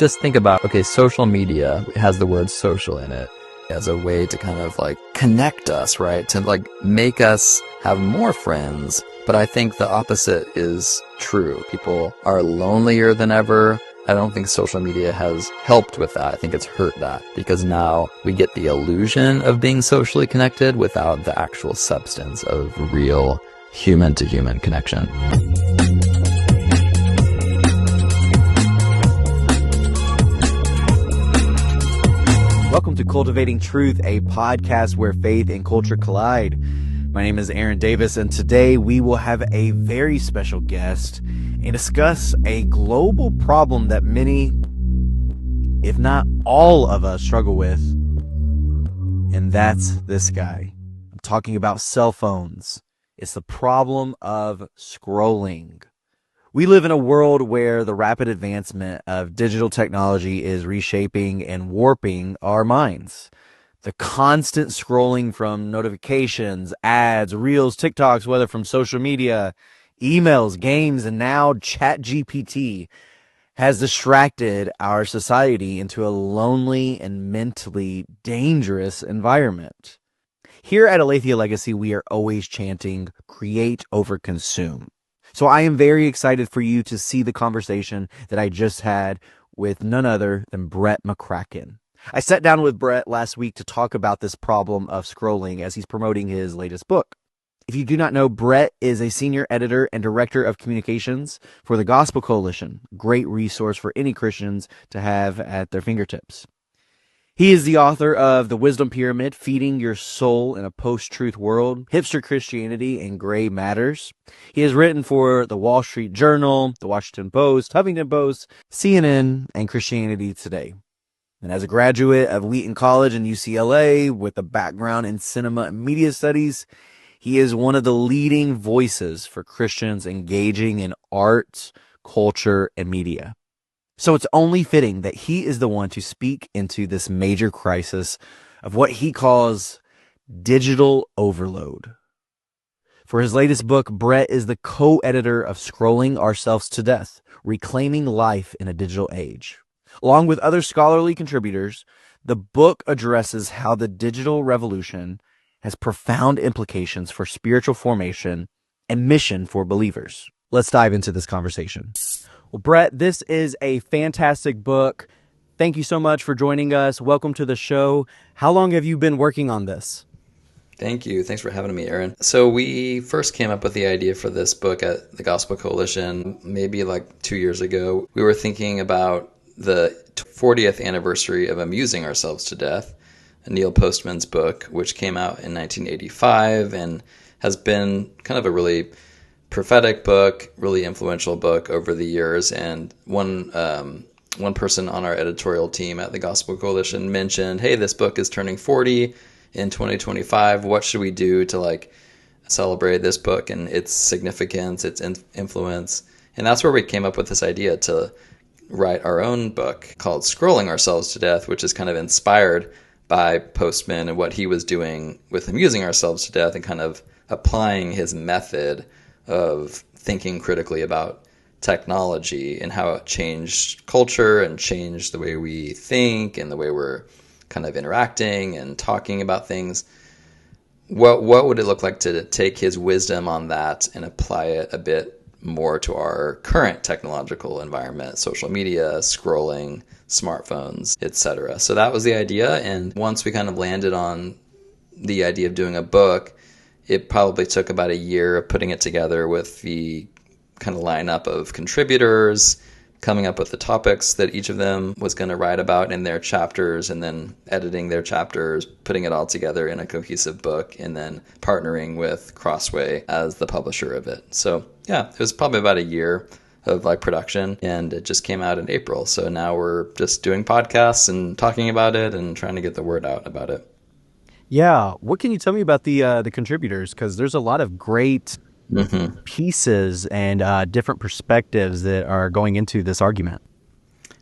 just think about, okay, social media has the word social in it as a way to kind of like connect us, right? To like make us have more friends. But I think the opposite is true. People are lonelier than ever. I don't think social media has helped with that. I think it's hurt that, because now we get the illusion of being socially connected without the actual substance of real human to human connection. Welcome to Cultivating Truth, a podcast where faith and culture collide. My name is Aaron Davis, and today we will have a very special guest and discuss a global problem that many, if not all of us, struggle with. And that's this guy. I'm talking about cell phones. It's the problem of scrolling. We live in a world where the rapid advancement of digital technology is reshaping and warping our minds. The constant scrolling from notifications, ads, reels, TikToks, whether from social media, emails, games, and now ChatGPT has distracted our society into a lonely and mentally dangerous environment. Here at Aletheia Legacy, we are always chanting, create over consume. So I am very excited for you to see the conversation that I just had with none other than Brett McCracken. I sat down with Brett last week to talk about this problem of scrolling as he's promoting his latest book. If you do not know, Brett is a senior editor and director of communications for the Gospel Coalition, great resource for any Christians to have at their fingertips. He is the author of The Wisdom Pyramid, Feeding Your Soul in a Post-Truth World, Hipster Christianity, and Gray Matters. He has written for The Wall Street Journal, The Washington Post, Huffington Post, CNN, and Christianity Today. And as a graduate of Wheaton College and UCLA with a background in cinema and media studies, he is one of the leading voices for Christians engaging in arts, culture, and media. So it's only fitting that he is the one to speak into this major crisis of what he calls digital overload. For his latest book, Brett is the co-editor of Scrolling Ourselves to Death, Reclaiming Life in a Digital Age. Along with other scholarly contributors, the book addresses how the digital revolution has profound implications for spiritual formation and mission for believers. Let's dive into this conversation. Well, Brett, this is a fantastic book. Thank you so much for joining us. Welcome to the show. How long have you been working on this? Thank you. Thanks for having me, Aaron. So we first came up with the idea for this book at the Gospel Coalition maybe like 2 years ago. We were thinking about the 40th anniversary of Amusing Ourselves to Death, Neil Postman's book, which came out in 1985 and has been kind of a really prophetic book, really influential book over the years. And one person on our editorial team at the Gospel Coalition mentioned, hey, this book is turning 40 in 2025. What should we do to like celebrate this book and its significance, its influence? And that's where we came up with this idea to write our own book called Scrolling Ourselves to Death, which is kind of inspired by Postman and what he was doing with Amusing Ourselves to Death and kind of applying his method of thinking critically about technology and how it changed culture and changed the way we think and the way we're kind of interacting and talking about things. What would it look like to take his wisdom on that and apply it a bit more to our current technological environment, social media, scrolling, smartphones, etc. So that was the idea. And once we kind of landed on the idea of doing a book, it probably took about a year of putting it together with the kind of lineup of contributors, coming up with the topics that each of them was going to write about in their chapters, and then editing their chapters, putting it all together in a cohesive book, and then partnering with Crossway as the publisher of it. So yeah, it was probably about a year of like production, and it just came out in April. So now we're just doing podcasts and talking about it and trying to get the word out about it. Yeah. What can you tell me about the contributors? Because there's a lot of great pieces and different perspectives that are going into this argument.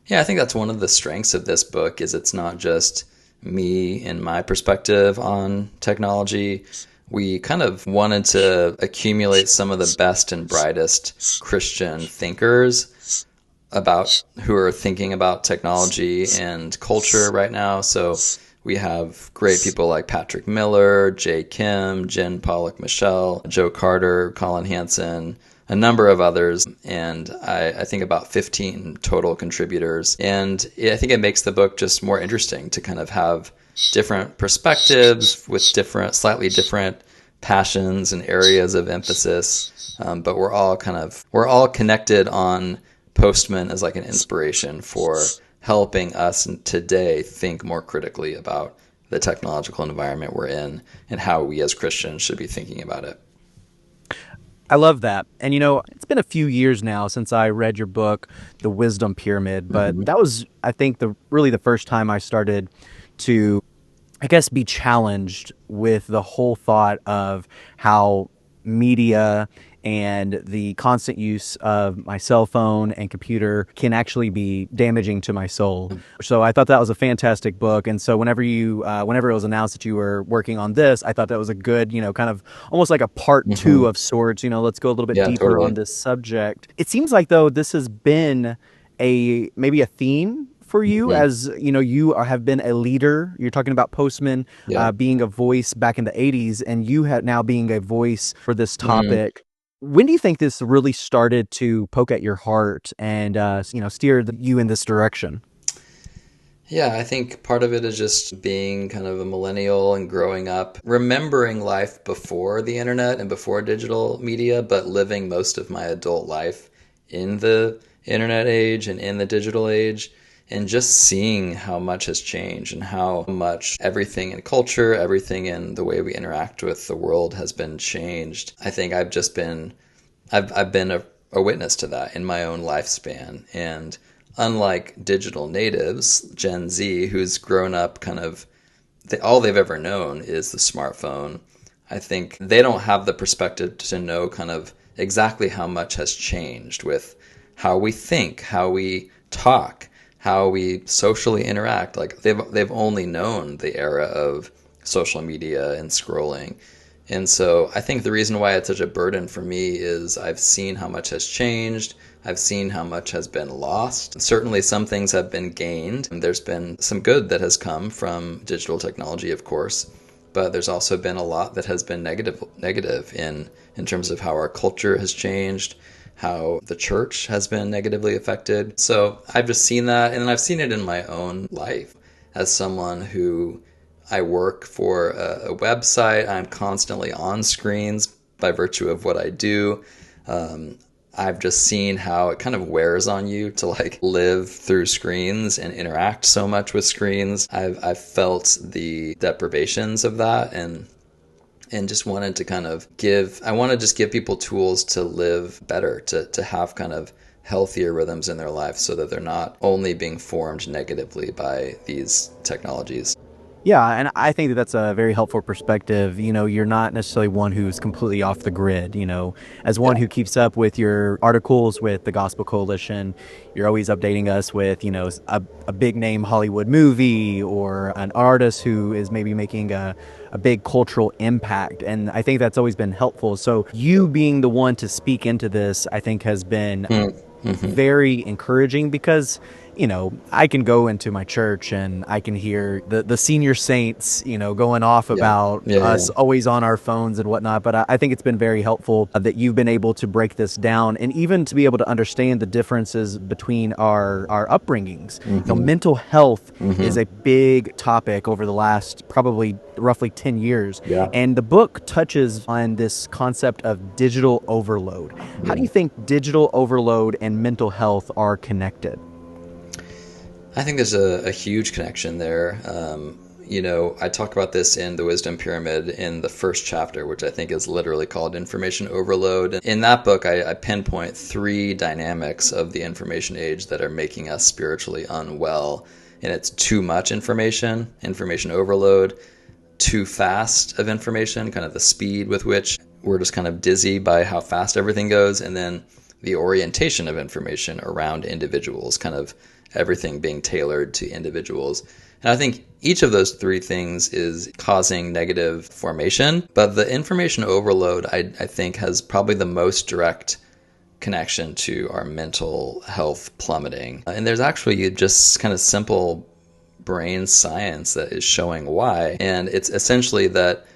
Yeah, I think that's one of the strengths of this book is it's not just me and my perspective on technology. We kind of wanted to accumulate some of the best and brightest Christian thinkers who are thinking about technology and culture right now. So we have great people like Patrick Miller, Jay Kim, Jen Pollock Michelle, Joe Carter, Colin Hansen, a number of others, and I think about 15 total contributors. And I think it makes the book just more interesting to kind of have different perspectives with slightly different passions and areas of emphasis. But we're all connected on Postman as like an inspiration for helping us today think more critically about the technological environment we're in and how we as Christians should be thinking about it. I love that. And, it's been a few years now since I read your book, The Wisdom Pyramid, but that was, I think, really the first time I started to, I guess, be challenged with the whole thought of how media and the constant use of my cell phone and computer can actually be damaging to my soul. So I thought that was a fantastic book. And so whenever it was announced that you were working on this, I thought that was a good, kind of almost like a part two of sorts. Let's go a little bit deeper on this subject. It seems like, though, this has been maybe a theme for you, as you have been a leader. You're talking about Postman being a voice back in the 80s, and you have now being a voice for this topic. When do you think this really started to poke at your heart and steer you in this direction? Yeah, I think part of it is just being kind of a millennial and growing up, remembering life before the internet and before digital media, but living most of my adult life in the internet age and in the digital age, and just seeing how much has changed and how much everything in culture, everything in the way we interact with the world has been changed. I think I've been a witness to that in my own lifespan. And unlike digital natives, Gen Z, who's grown up all they've ever known is the smartphone, I think they don't have the perspective to know kind of exactly how much has changed with how we think, how we talk, how we socially interact. Like they've only known the era of social media and scrolling. And so I think the reason why it's such a burden for me is I've seen how much has changed. I've seen how much has been lost. Certainly some things have been gained. And there's been some good that has come from digital technology, of course. But there's also been a lot that has been negative in terms of how our culture has changed, how the church has been negatively affected. So I've just seen that, and I've seen it in my own life as someone who I work for a website. I'm constantly on screens by virtue of what I do. I've just seen how it kind of wears on you to live through screens and interact so much with screens. I've felt the deprivations of that, and just wanted to give people tools to live better, to have kind of healthier rhythms in their life so that they're not only being formed negatively by these technologies. Yeah, and I think that that's a very helpful perspective. You're not necessarily one who's completely off the grid. As one who keeps up with your articles with the Gospel Coalition, you're always updating us with, a big name Hollywood movie or an artist who is maybe making a big cultural impact. And I think that's always been helpful. So you being the one to speak into this, I think has been very encouraging, because I can go into my church and I can hear the senior saints, going off about us always on our phones and whatnot. But I think it's been very helpful that you've been able to break this down, and even to be able to understand the differences between our upbringings. Mental health is a big topic over the last probably roughly 10 years. And the book touches on this concept of digital overload. How do you think digital overload and mental health are connected? I think there's a huge connection there. I talk about this in The Wisdom Pyramid in the first chapter, which I think is literally called Information Overload. In that book, I pinpoint 3 dynamics of the information age that are making us spiritually unwell. And it's too much information overload, too fast of information, kind of the speed with which we're just kind of dizzy by how fast everything goes, and then the orientation of information around individuals, kind of everything being tailored to individuals. And I think each of those 3 things is causing negative formation, but the information overload, I think, has probably the most direct connection to our mental health plummeting. And there's actually just kind of simple brain science that is showing why. And it's essentially that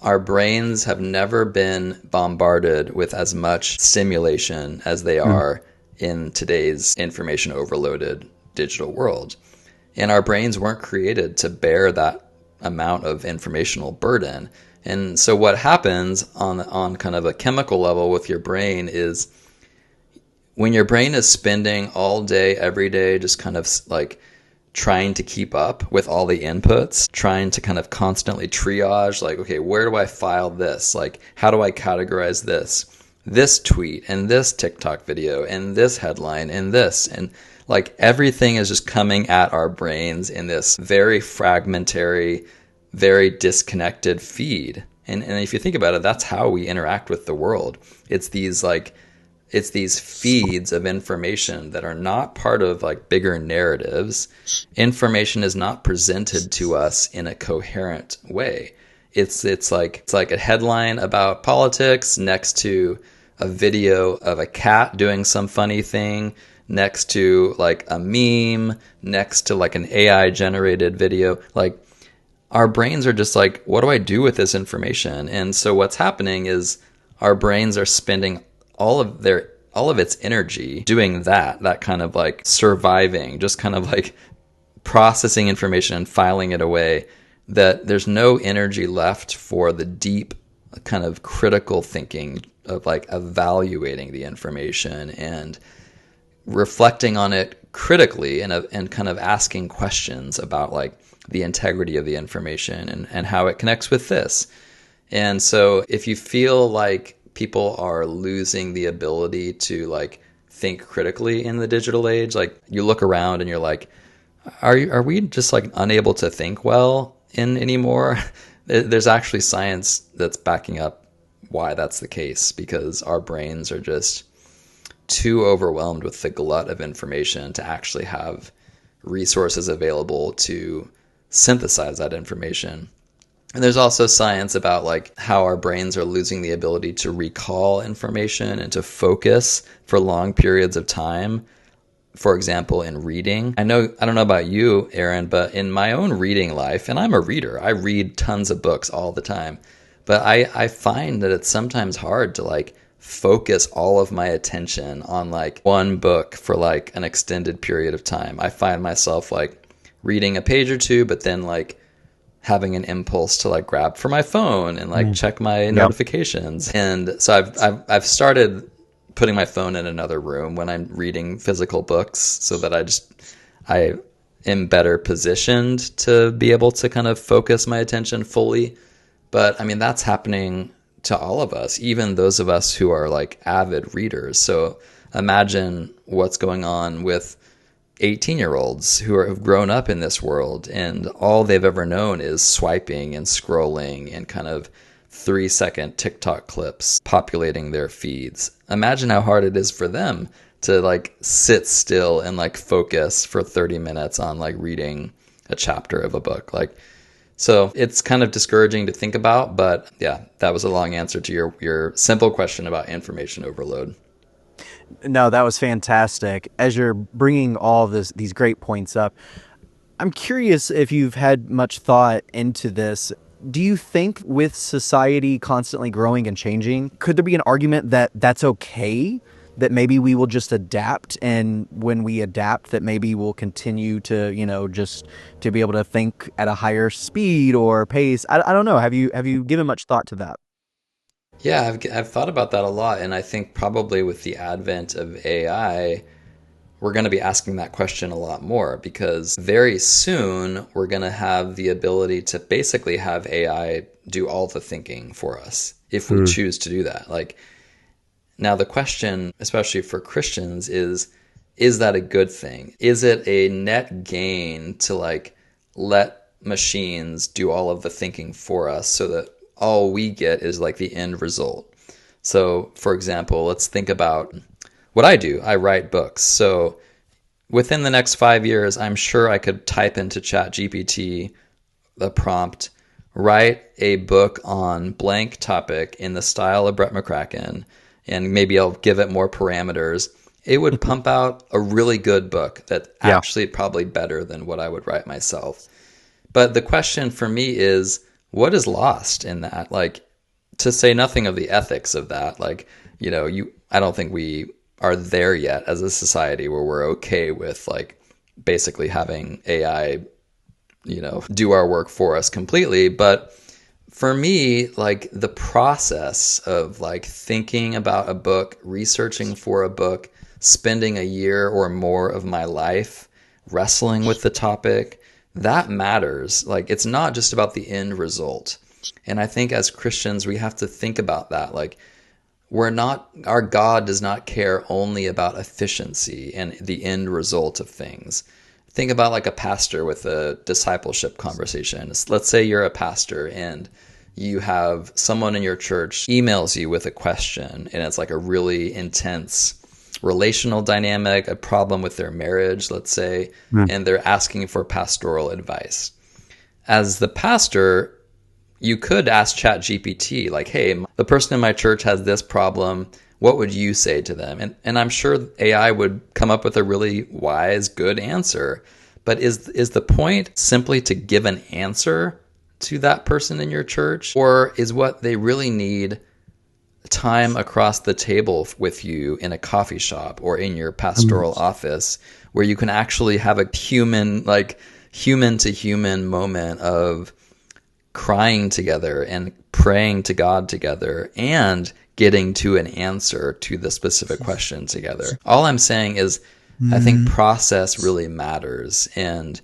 our brains have never been bombarded with as much stimulation as they are in today's information overloaded digital world. And our brains weren't created to bear that amount of informational burden. And so what happens on kind of a chemical level with your brain is when your brain is spending all day, every day, just kind of like trying to keep up with all the inputs, trying to kind of constantly triage, like, okay, where do I file this? Like, how do I categorize this tweet and this TikTok video and this headline and this? And like everything is just coming at our brains in this very fragmentary, very disconnected feed. And if you think about it, that's how we interact with the world. It's these feeds of information that are not part of like bigger narratives. Information is not presented to us in a coherent way. It's like a headline about politics next to a video of a cat doing some funny thing, next to like a meme, next to like an AI generated video. Like our brains are just like, what do I do with this information? And so what's happening is our brains are spending all of its energy doing that kind of like surviving, just kind of like processing information and filing it away, that there's no energy left for the deep kind of critical thinking of like evaluating the information and reflecting on it critically and kind of asking questions about like the integrity of the information and how it connects with this. And so if you feel like people are losing the ability to like think critically in the digital age, like you look around and you're like, are we just like unable to think well in anymore? There's actually science that's backing up why that's the case, because our brains are just too overwhelmed with the glut of information to actually have resources available to synthesize that information. And there's also science about like how our brains are losing the ability to recall information and to focus for long periods of time. For example, in reading. I don't know about you, Aaron, but in my own reading life, and I'm a reader, I read tons of books all the time, but I find that it's sometimes hard to like focus all of my attention on like one book for like an extended period of time. I find myself like reading a page or two, but then like having an impulse to like grab for my phone and like check my notifications. And so I've started putting my phone in another room when I'm reading physical books so that I am better positioned to be able to kind of focus my attention fully. But I mean, that's happening to all of us, even those of us who are like avid readers. So imagine what's going on with 18-year-olds who have grown up in this world and all they've ever known is swiping and scrolling and kind of 3-second TikTok clips populating their feeds. Imagine how hard it is for them to like sit still and like focus for 30 minutes on like reading a chapter of a book. Like, so it's kind of discouraging to think about, but yeah, that was a long answer to your simple question about information overload. No, that was fantastic. As you're bringing all these great points up, I'm curious if you've had much thought into this. Do you think with society constantly growing and changing, could there be an argument that that's okay? That maybe we will just adapt, and when we adapt, that maybe we'll continue to, just to be able to think at a higher speed or pace? I don't know. Have you given much thought to that? Yeah, I've thought about that a lot, and I think probably with the advent of AI, we're going to be asking that question a lot more, because very soon we're going to have the ability to basically have AI do all the thinking for us if we choose to do that. Like, now the question, especially for Christians, is that a good thing? Is it a net gain to like let machines do all of the thinking for us so that all we get is like the end result? So for example, let's think about what I do. I write books. So within the next 5 years, I'm sure I could type into ChatGPT the prompt, write a book on blank topic in the style of Brett McCracken, and maybe I'll give it more parameters, it would pump out a really good book that actually probably better than what I would write myself. But the question for me is, what is lost in that? Like, to say nothing of the ethics of that, like, I don't think we are there yet as a society where we're okay with like basically having AI, do our work for us completely. But for me, like the process of like thinking about a book, researching for a book, spending a year or more of my life wrestling with the topic, that matters. Like, it's not just about the end result. And I think as Christians, we have to think about that. Like, our God does not care only about efficiency and the end result of things. Think about like a pastor with a discipleship conversation. Let's say you're a pastor and you have someone in your church emails you with a question, and it's like a really intense relational dynamic, a problem with their marriage, let's say, and they're asking for pastoral advice. As the pastor, you could ask ChatGPT, like, hey, the person in my church has this problem. What would you say to them? And I'm sure AI would come up with a really wise, good answer. But is the point simply to give an answer to that person in your church? Or is what they really need time across the table with you in a coffee shop or in your pastoral office, where you can actually have a human to human moment of crying together and praying to God together and getting to an answer to the specific question together? All I'm saying is, I think process really matters. And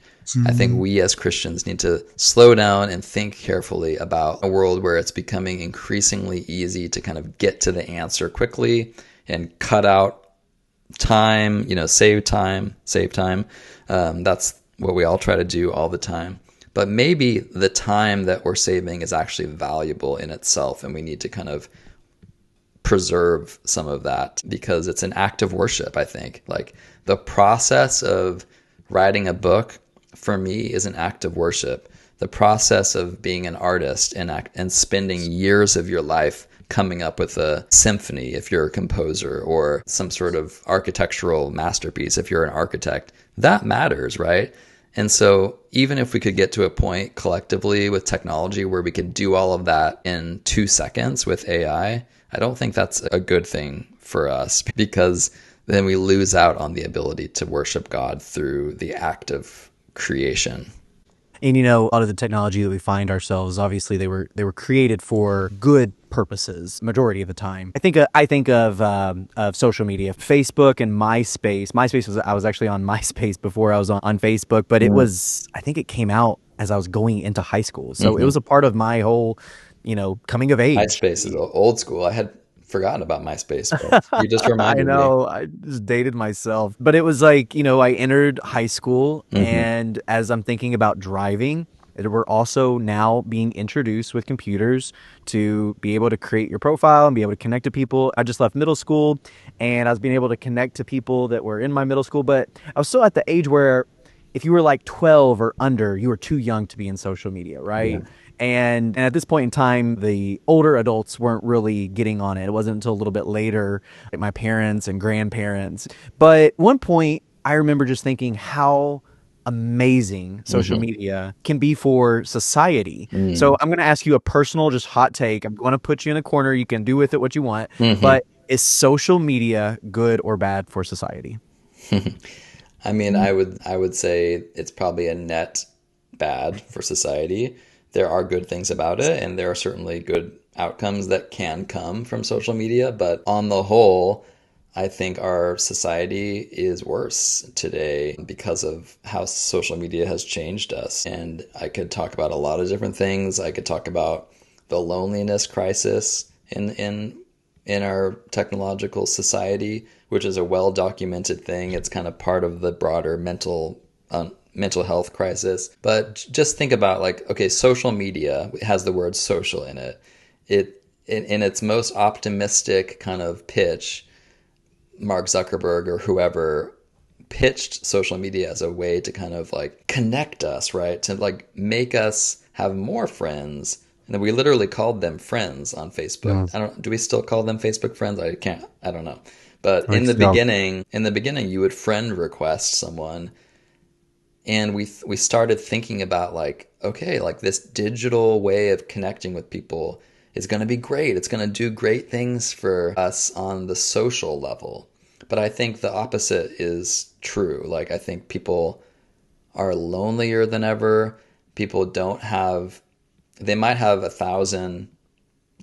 I think we as Christians need to slow down and think carefully about a world where it's becoming increasingly easy to kind of get to the answer quickly and cut out time, save time. That's what we all try to do all the time. But maybe the time that we're saving is actually valuable in itself, and we need to kind of preserve some of that because it's an act of worship, I think. Like, the process of writing a book, for me, is an act of worship. The process of being an artist and spending years of your life coming up with a symphony, if you're a composer, or some sort of architectural masterpiece, if you're an architect, that matters, right? And so even if we could get to a point collectively with technology where we could do all of that in 2 seconds with AI, I don't think that's a good thing for us, because then we lose out on the ability to worship God through the act of creation. And a lot of the technology that we find ourselves, obviously they were created for good purposes majority of the time. I think of social media, Facebook and MySpace. I was actually on MySpace before I was on Facebook, but it was, I think it came out as I was going into high school. So it was a part of my whole, coming of age. MySpace is old school. I had forgotten about MySpace, but you just reminded me. I know, I just dated myself. But it was like, I entered high school, and as I'm thinking about driving, we're also now being introduced with computers to be able to create your profile and be able to connect to people. I just left middle school, and I was being able to connect to people that were in my middle school, but I was still at the age where if you were like 12 or under, you were too young to be in social media, right? Yeah. And at this point in time, the older adults weren't really getting on it. It wasn't until a little bit later, like my parents and grandparents. But at one point, I remember just thinking how amazing social media can be for society. So I'm going to ask you a personal, just hot take. I'm going to put you in a corner. You can do with it what you want. But is social media good or bad for society? I mean, I would say it's probably a net bad for society. There are good things about it, and there are certainly good outcomes that can come from social media. But on the whole, I think our society is worse today because of how social media has changed us. And I could talk about a lot of different things. I could talk about the loneliness crisis in our technological society, which is a well-documented thing. It's kind of part of the broader mental health crisis. But just think about, like, okay, social media has the word social in it. In its most optimistic kind of pitch, Mark Zuckerberg or whoever pitched social media as a way to kind of like connect us, right? To like make us have more friends And we literally called them friends on Facebook. Mm. Do we still call them Facebook friends? I don't know. But I think so. in the beginning, you would friend request someone, and we started thinking about like, okay, like this digital way of connecting with people is going to be great. It's going to do great things for us on the social level. But I think the opposite is true. Like I think people are lonelier than ever. People don't have, they might have 1,000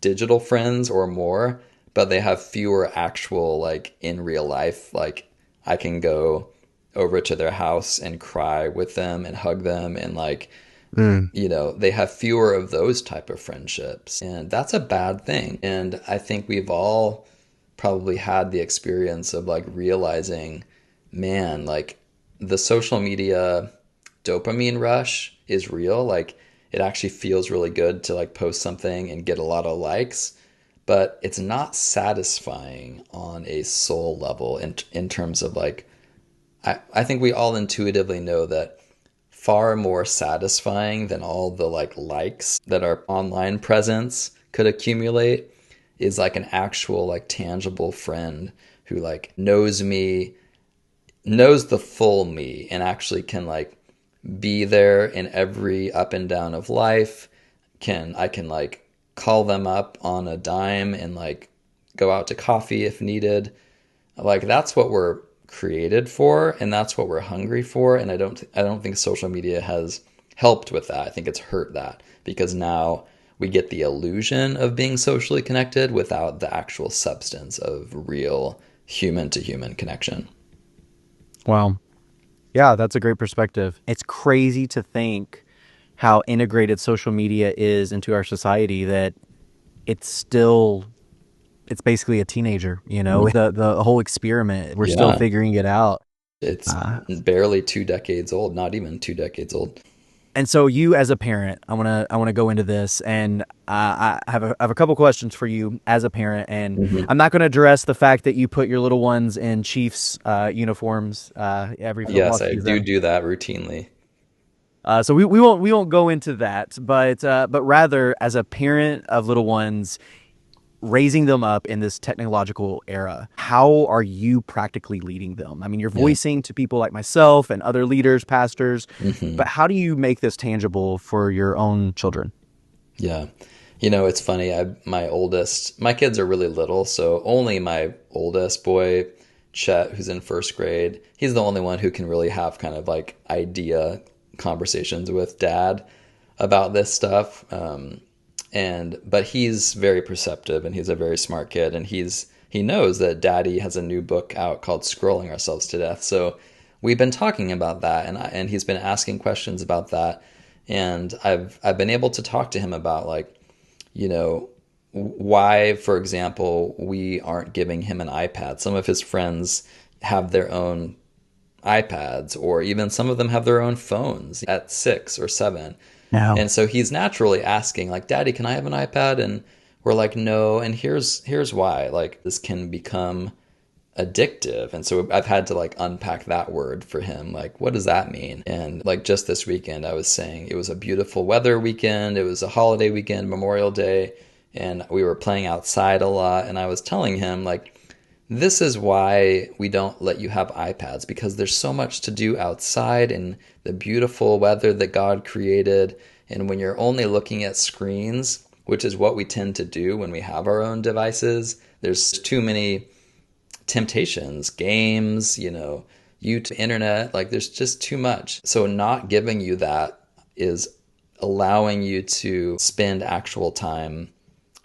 digital friends or more, but they have fewer actual, like in real life. Like I can go over to their house and cry with them and hug them, and like, Mm. they have fewer of those type of friendships. And that's a bad thing. And I think we've all probably had the experience of like realizing, man, like the social media dopamine rush is real. Like it actually feels really good to like post something and get a lot of likes, but it's not satisfying on a soul level in terms of like, I think we all intuitively know that far more satisfying than all the like likes that our online presence could accumulate is like an actual like tangible friend who like knows me, knows the full me, and actually can like be there in every up and down of life. I can like call them up on a dime and like go out to coffee if needed. Like that's what we're created for, and that's what we're hungry for. And I don't think social media has helped with that. I think it's hurt that, because now we get the illusion of being socially connected without the actual substance of real human to human connection. Wow. Yeah, that's a great perspective. It's crazy to think how integrated social media is into our society that it's still it's basically a teenager, you know. The whole experiment, we're still Yeah, figguring it out. it's Uh, barely 2 decades old, not even 2 decades old. and so you as a parent, I want to go into this, and I have a couple questions for you as a parent, and Mhm. I'm not going to address the fact that you put your little ones in Chiefs uniforms every football Yes, I do season. do that routinely. So we won't go into that, but rather as a parent of little ones, raising them up in this technological era, how are you practically leading them? I mean, you're Yeah. voicing to people like myself and other leaders, pastors, hmm but how do you make this tangible for your own children? Yeah. It's funny. My kids are really little, so only my oldest boy, Chet, who's in first grade, he's the only one who can really have kind of like idea conversations with dad about this stuff. But he's very perceptive, and he's a very smart kid, and he knows that daddy has a new book out called Scrolling Ourselves to Death. So we've been talking about that, and he's been asking questions about that. And I've been able to talk to him about like, you know, why, for example, we aren't giving him an iPad. Some of his friends have their own iPads, or even some of them have their own phones at 6 or 7. No. And so he's naturally asking, like, Daddy, can I have an iPad? And we're like, no. And here's why. Like, this can become addictive. And so I've had to like unpack that word for him. Like, what does that mean? And like just this weekend, I was saying it was a beautiful weather weekend. It was a holiday weekend, Memorial Day, and we were playing outside a lot. And I was telling him, like, this is why we don't let you have iPads, because there's so much to do outside in the beautiful weather that God created. And when you're only looking at screens, which is what we tend to do when we have our own devices, there's too many temptations, games, YouTube, internet, like there's just too much. So not giving you that is allowing you to spend actual time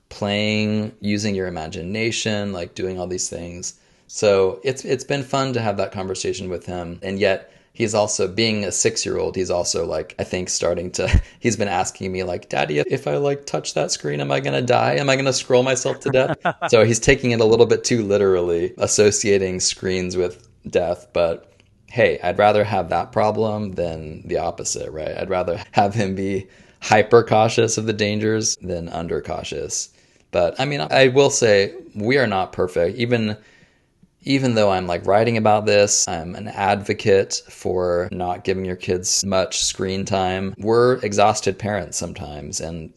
playing, using your imagination, like doing all these things. So it's been fun to have that conversation with him. And yet he's also, being a 6-year-old, he's also like, I think starting to, he's been asking me like, Daddy, if I like touch that screen, am I going to die? Am I going to scroll myself to death? So he's taking it a little bit too literally, associating screens with death. But hey, I'd rather have that problem than the opposite, right? I'd rather have him be hyper cautious of the dangers than under cautious. But I mean, I will say we are not perfect. Even though I'm like writing about this, I'm an advocate for not giving your kids much screen time. We're exhausted parents sometimes, and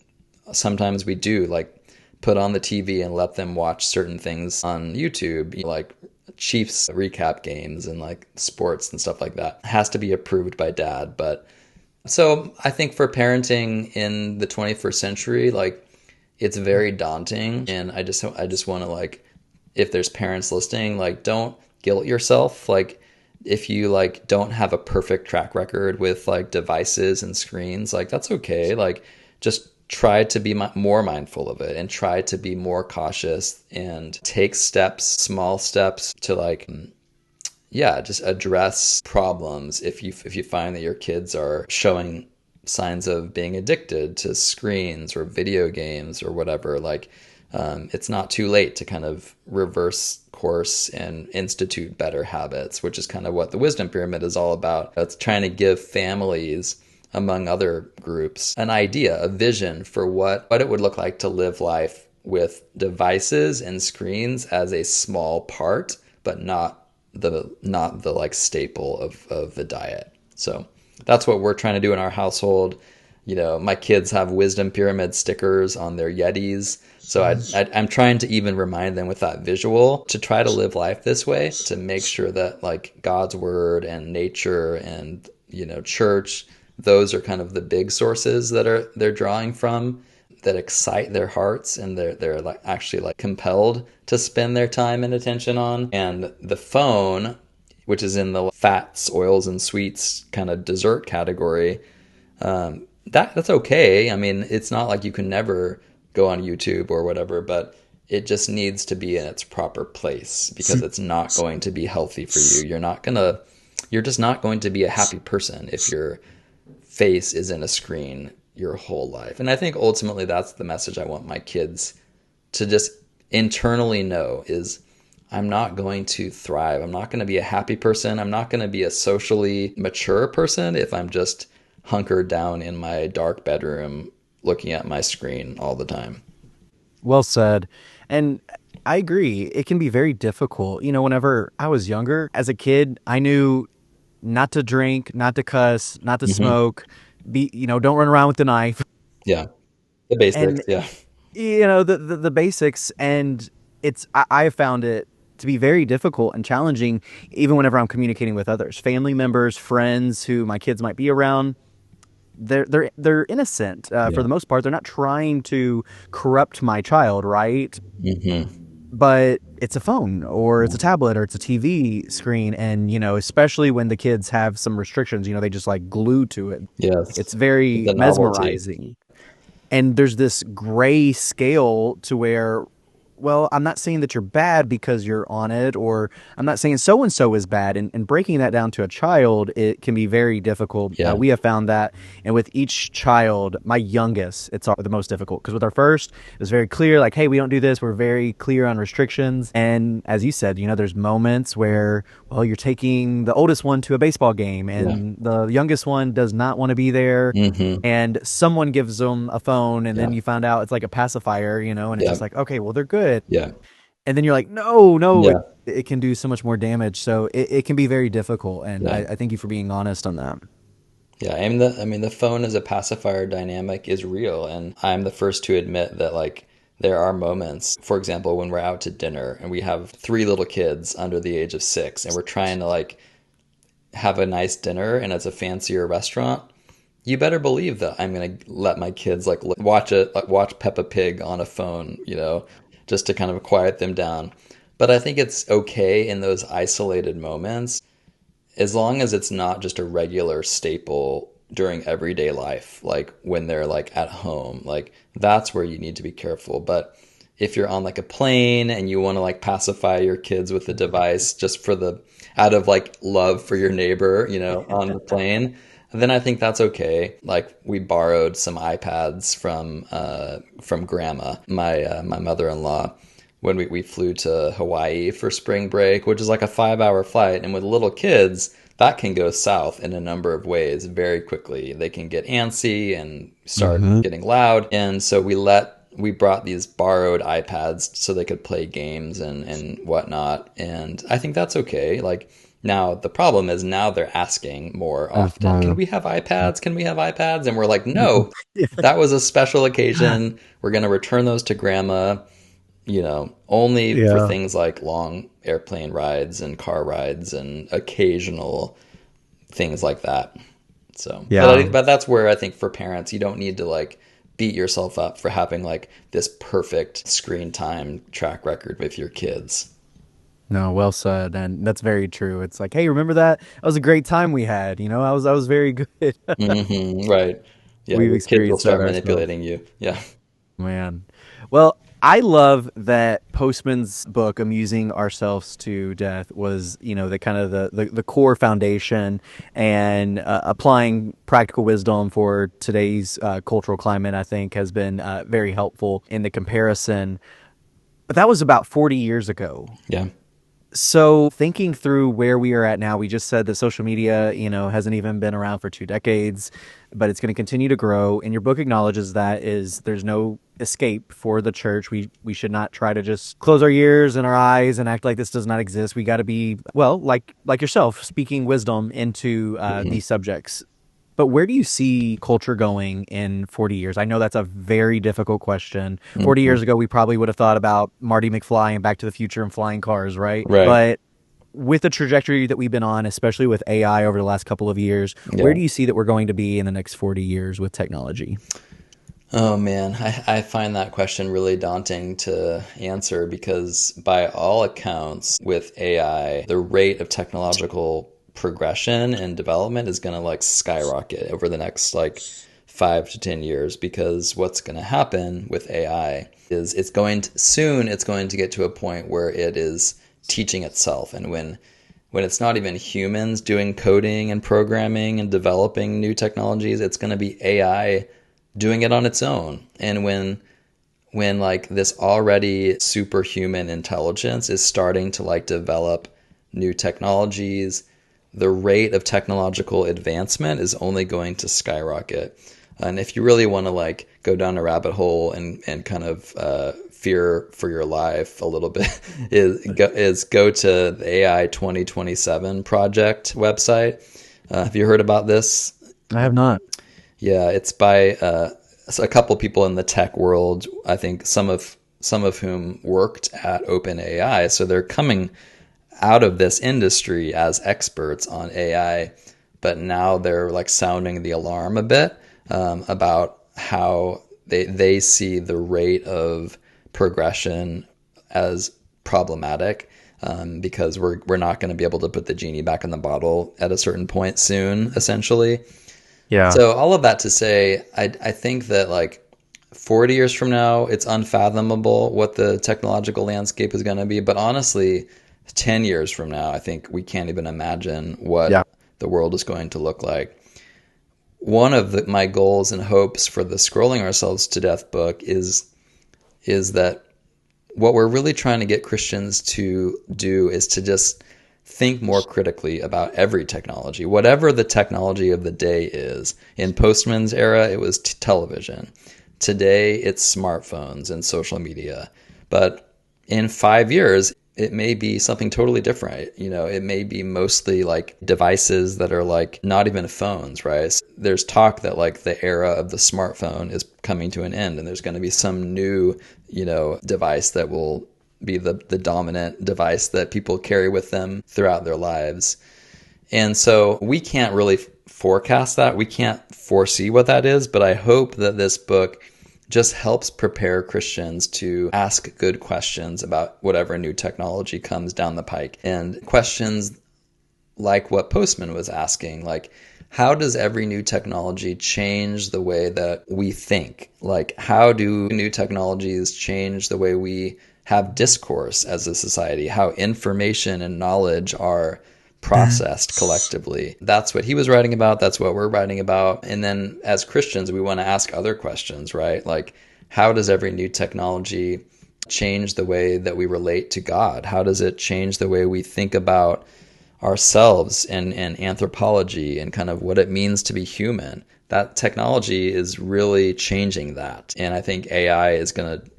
sometimes we do like put on the TV and let them watch certain things on YouTube, like Chiefs recap games and like sports and stuff like that. It has to be approved by dad. But so I think for parenting in the 21st century, like it's very daunting. And I just want to like, if there's parents listening, like don't guilt yourself. Like if you like don't have a perfect track record with like devices and screens, like that's okay. Like just try to be more mindful of it and try to be more cautious and take steps, small steps to like, yeah, just address problems. If you find that your kids are showing signs of being addicted to screens or video games or whatever, like it's not too late to kind of reverse course and institute better habits, which is kind of what the wisdom pyramid is all about. It's trying to give families, among other groups, an idea, a vision for what it would look like to live life with devices and screens as a small part, but not the like staple of the diet. So that's what we're trying to do in our household. You know, my kids have wisdom pyramid stickers on their Yetis. So I'm trying to even remind them with that visual to try to live life this way, to make sure that like God's word and nature and, you know, church, those are kind of the big sources that they're drawing from, that excite their hearts and they're like actually like compelled to spend their time and attention on. And the phone, which is in the fats, oils, and sweets kind of dessert category, that's okay. I mean, it's not like you can never go on YouTube or whatever, but it just needs to be in its proper place, because it's not going to be healthy for you. You're just not going to be a happy person if your face is in a screen your whole life. And I think ultimately that's the message I want my kids to just internally know is, I'm not going to thrive. I'm not going to be a happy person. I'm not going to be a socially mature person if I'm just hunkered down in my dark bedroom looking at my screen all the time. Well said. And I agree. It can be very difficult. You know, whenever I was younger, as a kid, I knew not to drink, not to cuss, not to smoke, don't run around with the knife. Yeah. The basics. And, yeah. You know, the basics. And I have found it to be very difficult and challenging, even whenever I'm communicating with others, family members, friends who my kids might be around. They're innocent for the most part. They're not trying to corrupt my child, right? But it's a phone or it's a tablet or it's a TV screen. And, you know, especially when the kids have some restrictions, you know, they just like glue to it. Yes. It's very mesmerizing. And there's this gray scale to where, well, I'm not saying that you're bad because you're on it, or I'm not saying so-and-so is bad. And breaking that down to a child, it can be very difficult. Yeah. We have found that. And with each child, my youngest, it's the most difficult. Because with our first, it was very clear, like, hey, we don't do this. We're very clear on restrictions. And as you said, you know, there's moments where, well, you're taking the oldest one to a baseball game and the youngest one does not want to be there. And someone gives them a phone and then you find out it's like a pacifier, you know, and it's just like, okay, well, they're good. Yeah. And then you're like, no, it can do so much more damage. So it can be very difficult. And I thank you for being honest on that. Yeah. I mean, the phone as a pacifier dynamic is real. And I'm the first to admit that, like, there are moments, for example, when we're out to dinner and we have 3 little kids under the age of 6 and we're trying to like have a nice dinner and it's a fancier restaurant. You better believe that I'm going to let my kids like watch Peppa Pig on a phone, you know, just to kind of quiet them down. But I think it's okay in those isolated moments, as long as it's not just a regular staple during everyday life, like when they're like at home, like that's where you need to be careful. But if you're on like a plane and you want to like pacify your kids with the device just out of like love for your neighbor, you know, on the plane, then I think that's okay. Like we borrowed some iPads from grandma, my mother-in-law, when we flew to Hawaii for spring break, which is like a 5-hour flight. And with little kids, that can go south in a number of ways very quickly. They can get antsy and start getting loud. And so we brought these borrowed iPads so they could play games and whatnot. And I think that's okay. Like, Now, the problem is now they're asking more That's often, can true. we have iPads? Can we have iPads? And we're like, no, that was a special occasion. We're going to return those to grandma, only for Yeah. things like long airplane rides and car rides and occasional things like that. So, Yeah. but that's where I think for parents, you don't need to like beat yourself up for having like this perfect screen time track record with your kids. No, well said. And that's very true. It's like, hey, remember that? That was a great time we had. I was very good. Right. Yeah, We've your kids will experienced that start ourselves. manipulating you. Yeah. Man. Well, I love that Postman's book, Amusing Ourselves to Death, was, the kind of the core foundation and applying practical wisdom for today's cultural climate, I think, has been very helpful in the comparison. But that was about 40 years ago. Yeah. So thinking through where we are at now, we just said that social media, hasn't even been around for 2 decades, but it's going to continue to grow. And your book acknowledges that there's no escape for the church. We should not try to just close our ears and our eyes and act like this does not exist. We got to be, well, like yourself, speaking wisdom into hmm these subjects. But where do you see culture going in 40 years? I know that's a very difficult question. 40 hmm years ago, we probably would have thought about Marty McFly and Back to the Future and flying cars, right? Right. But with the trajectory that we've been on, especially with AI over the last couple of years, where Yeah. do you see that we're going to be in the next 40 years with technology? Oh man, I find that question really daunting to answer because by all accounts with AI, the rate of technological progression and development is going to like skyrocket over the next like 5 to 10 years because what's going to happen with AI is it's going to get to a point where it is teaching itself. And when it's not even humans doing coding and programming and developing new technologies, it's going to be AI doing it on its own. And when like this already superhuman intelligence is starting to like develop new technologies, the rate of technological advancement is only going to skyrocket. And if you really want to like go down a rabbit hole and kind of fear for your life a little bit, is go to the AI 2027 project website. Have you heard about this? I have not. Yeah, it's by a couple people in the tech world. I think some of whom worked at OpenAI, so they're coming out of this industry as experts on AI, but now they're like sounding the alarm a bit about how they see the rate of progression as problematic. Because we're not going to be able to put the genie back in the bottle at a certain point soon, essentially. Yeah. So all of that to say, I think that like 40 years from now, it's unfathomable what the technological landscape is going to be. But honestly, 10 years from now, I think we can't even imagine what Yeah. the world is going to look like. One of my goals and hopes for the Scrolling Ourselves to Death book is that what we're really trying to get Christians to do is to just think more critically about every technology, whatever the technology of the day is. In Postman's era, it was television. Today, it's smartphones and social media. But in 5 years, it may be something totally different. It may be mostly like devices that are like not even phones, right? So there's talk that like the era of the smartphone is coming to an end and there's going to be some new, device that will be the dominant device that people carry with them throughout their lives. And so we can't really forecast that. We can't foresee what that is, but I hope that this book just helps prepare Christians to ask good questions about whatever new technology comes down the pike. And questions like what Postman was asking, like, how does every new technology change the way that we think? Like, how do new technologies change the way we have discourse as a society? How information and knowledge are processed collectively. That's what he was writing about. That's what we're writing about. And then as Christians, we want to ask other questions, right? Like, how does every new technology change the way that we relate to God? How does it change the way we think about ourselves and anthropology and kind of what it means to be human? That technology is really changing that. And I think AI is going to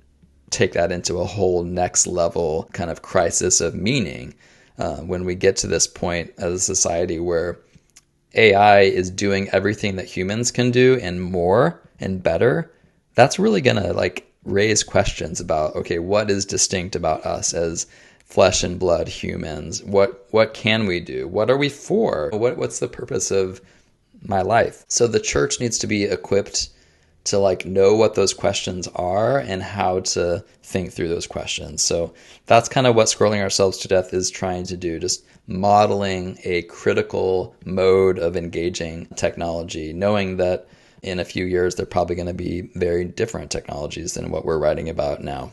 take that into a whole next level kind of crisis of meaning. when we get to this point as a society where AI is doing everything that humans can do and more and better, that's really going to like raise questions about, okay, what is distinct about us as flesh and blood humans? What can we do? What are we for? What's the purpose of my life? So the church needs to be equipped to like know what those questions are and how to think through those questions. So that's kind of what Scrolling Ourselves to Death is trying to do, just modeling a critical mode of engaging technology, knowing that in a few years they're probably going to be very different technologies than what we're writing about now.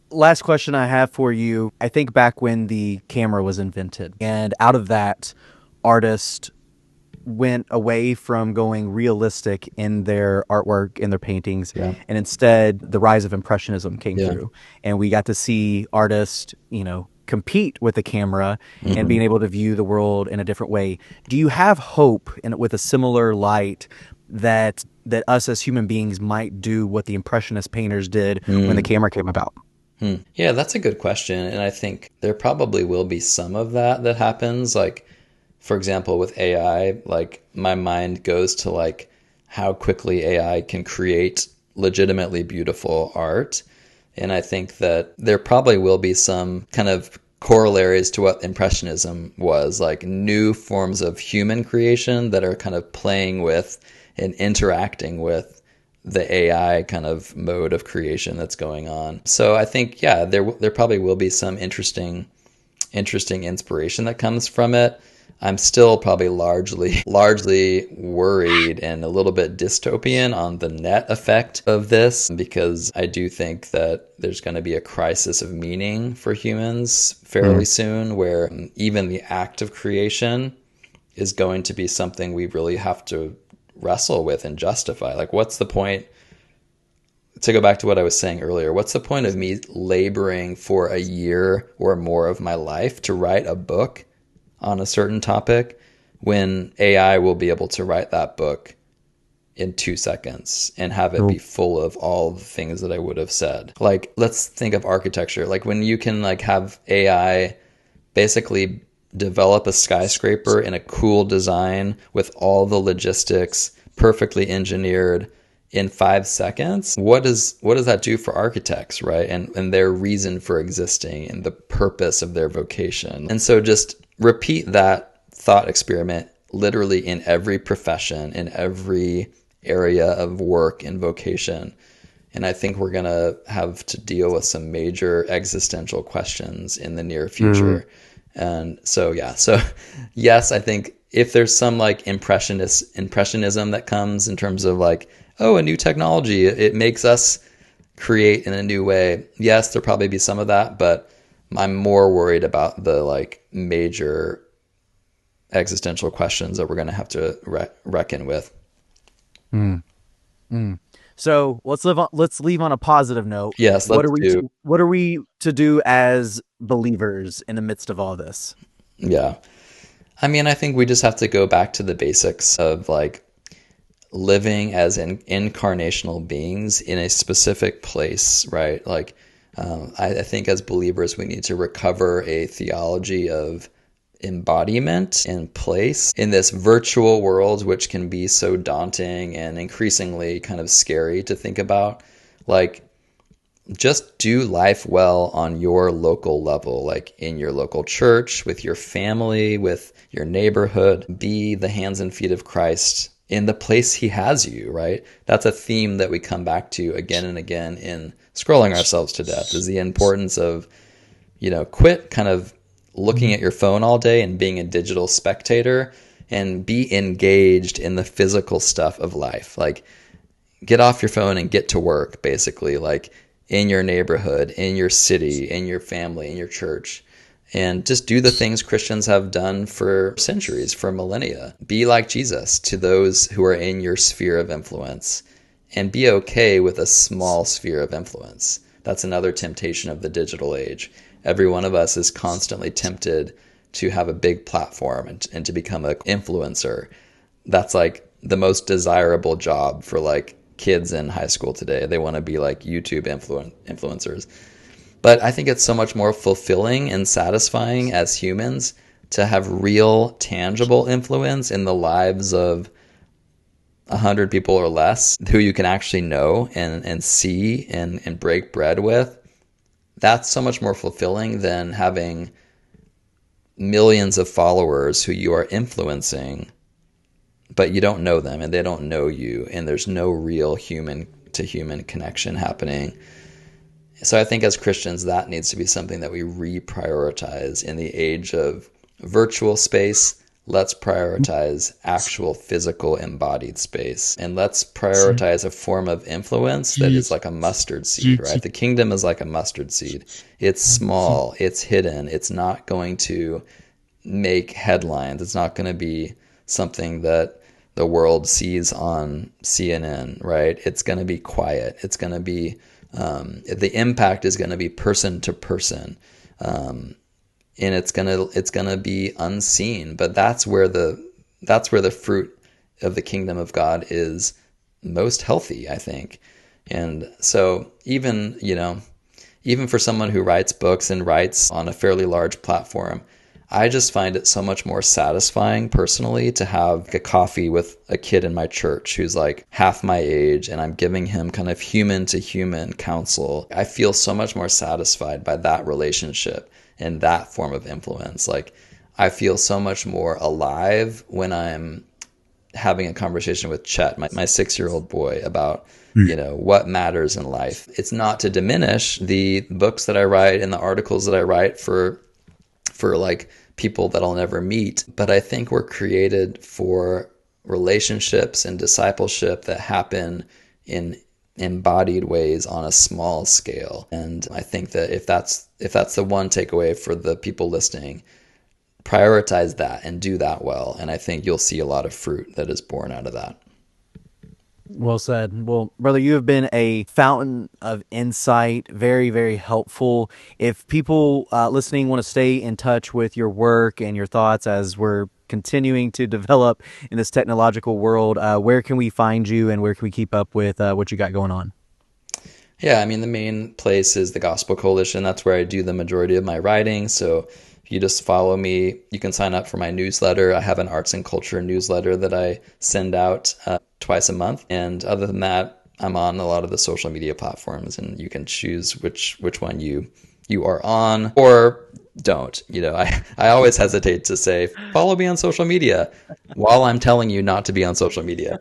Last question I have for you. I think back when the camera was invented, and out of that, artists went away from going realistic in their artwork, in their paintings, Yeah. and instead the rise of Impressionism came Yeah. through. And we got to see artists, compete with the camera and being able to view the world in a different way. Do you have hope with a similar light that us as human beings might do what the Impressionist painters did when the camera came about? Yeah, that's a good question. And I think there probably will be some of that happens. Like, for example, with AI, like my mind goes to like how quickly AI can create legitimately beautiful art. And I think that there probably will be some kind of corollaries to what Impressionism was, like new forms of human creation that are kind of playing with and interacting with the AI kind of mode of creation that's going on. So I think, yeah, there probably will be some interesting inspiration that comes from it. I'm still probably largely worried and a little bit dystopian on the net effect of this, because I do think that there's going to be a crisis of meaning for humans fairly soon, where even the act of creation is going to be something we really have to wrestle with and justify. Like, what's the point? To go back to what I was saying earlier, what's the point of me laboring for a year or more of my life to write a book on a certain topic when AI will be able to write that book in 2 seconds and have it be full of all the things that I would have said? Like, let's think of architecture. Like when you can like have AI basically develop a skyscraper in a cool design with all the logistics perfectly engineered in 5 seconds, what does that do for architects, right? And their reason for existing and the purpose of their vocation. And so just repeat that thought experiment literally in every profession, in every area of work and vocation. And I think we're going to have to deal with some major existential questions in the near future. And so, yeah. So, yes, I think if there's some like impressionism that comes in terms of like, oh, a new technology, it makes us create in a new way. Yes, there'll probably be some of that, but I'm more worried about the like major existential questions that we're going to have to reckon with. So let's leave on a positive note. Yes, what are we to do as believers in the midst of all this? Yeah. I mean, I think we just have to go back to the basics of like living as incarnational beings in a specific place, right? Like, I think as believers, we need to recover a theology of embodiment and place in this virtual world, which can be so daunting and increasingly kind of scary to think about. Like, just do life well on your local level, like in your local church, with your family, with your neighborhood. Be the hands and feet of Christ in the place he has you, right? That's a theme that we come back to again and again in Scrolling Ourselves to Death, is the importance of, quit kind of looking at your phone all day and being a digital spectator, and be engaged in the physical stuff of life. Like, get off your phone and get to work, basically, like in your neighborhood, in your city, in your family, in your church. And just do the things Christians have done for centuries, for millennia. Be like Jesus to those who are in your sphere of influence, and be okay with a small sphere of influence. That's another temptation of the digital age. Every one of us is constantly tempted to have a big platform and to become an influencer. That's like the most desirable job for like kids in high school today. They want to be like YouTube influencers. But I think it's so much more fulfilling and satisfying as humans to have real, tangible influence in the lives of 100 people or less who you can actually know and see and break bread with. That's so much more fulfilling than having millions of followers who you are influencing, but you don't know them and they don't know you, and there's no real human to human connection happening. So I think as Christians, that needs to be something that we reprioritize in the age of virtual space. Let's prioritize actual physical embodied space, and let's prioritize a form of influence that is like a mustard seed, right? The kingdom is like a mustard seed. It's small, it's hidden, it's not going to make headlines. It's not going to be something that the world sees on CNN, right? It's going to be quiet. It's going to be, the impact is going to be person to person. And it's gonna be unseen, but that's where the fruit of the kingdom of God is most healthy, I think. And so even for someone who writes books and writes on a fairly large platform, I just find it so much more satisfying personally to have a coffee with a kid in my church who's like half my age, and I'm giving him kind of human to human counsel. I feel so much more satisfied by that relationship and that form of influence. Like, I feel so much more alive when I'm having a conversation with Chet, my 6-year-old boy, about what matters in life. It's not to diminish the books that I write and the articles that I write for like people that I'll never meet, but I think we're created for relationships and discipleship that happen in embodied ways on a small scale. And I think that if that's the one takeaway for the people listening, prioritize that and do that well. And I think you'll see a lot of fruit that is born out of that. Well said. Well, brother, you have been a fountain of insight, very, very helpful. If people listening want to stay in touch with your work and your thoughts as we're continuing to develop in this technological world, where can we find you and where can we keep up with what you got going on? Yeah, I mean, the main place is the Gospel Coalition. That's where I do the majority of my writing. So if you just follow me, you can sign up for my newsletter. I have an arts and culture newsletter that I send out twice a month. And other than that, I'm on a lot of the social media platforms, and you can choose which one you are on or don't. I always hesitate to say, follow me on social media while I'm telling you not to be on social media.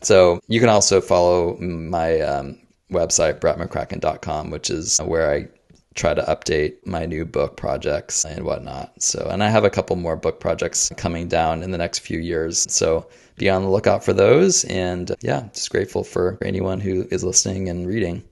So you can also follow my website, brettmccracken.com, which is where I try to update my new book projects and whatnot. So, and I have a couple more book projects coming down in the next few years. So be on the lookout for those. And yeah, just grateful for anyone who is listening and reading.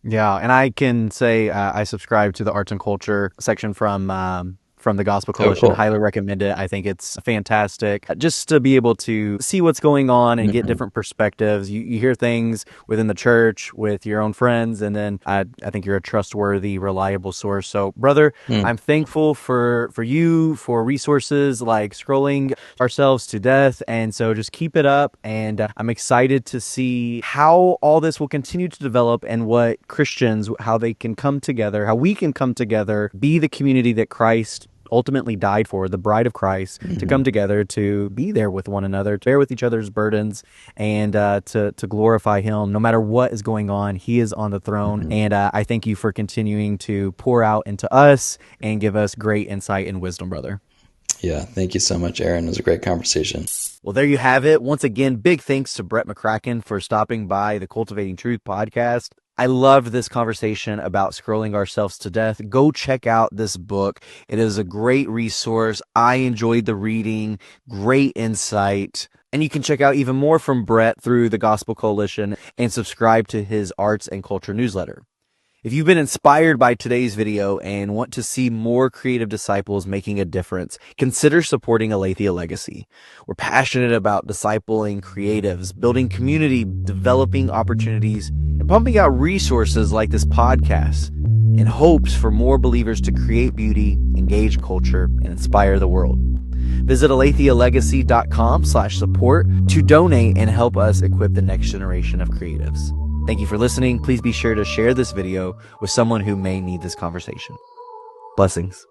Yeah, and I can say I subscribe to the arts and culture section from the Gospel Coalition. Oh, cool. Highly recommend it. I think it's fantastic just to be able to see what's going on and get different perspectives. You hear things within the church with your own friends, and then I think you're a trustworthy, reliable source. So, brother, I'm thankful for you, for resources like Scrolling Ourselves to Death. And so just keep it up. And I'm excited to see how all this will continue to develop and what Christians, how they can come together, how we can come together, be the community that Christ ultimately died for, the bride of Christ, to come together, to be there with one another, to bear with each other's burdens, and to glorify Him. No matter what is going on, He is on the throne. And I thank you for continuing to pour out into us and give us great insight and wisdom, brother. Yeah, thank you so much, Aaron. It was a great conversation. Well, there you have it. Once again, big thanks to Brett McCracken for stopping by the Cultivating Truth podcast. I loved this conversation about scrolling ourselves to death. Go check out this book. It is a great resource. I enjoyed the reading, great insight. And you can check out even more from Brett through the Gospel Coalition and subscribe to his arts and culture newsletter. If you've been inspired by today's video and want to see more creative disciples making a difference, consider supporting Aletheia Legacy. We're passionate about discipling creatives, building community, developing opportunities, and pumping out resources like this podcast in hopes for more believers to create beauty, engage culture, and inspire the world. Visit AletheiaLegacy.com/support to donate and help us equip the next generation of creatives. Thank you for listening. Please be sure to share this video with someone who may need this conversation. Blessings.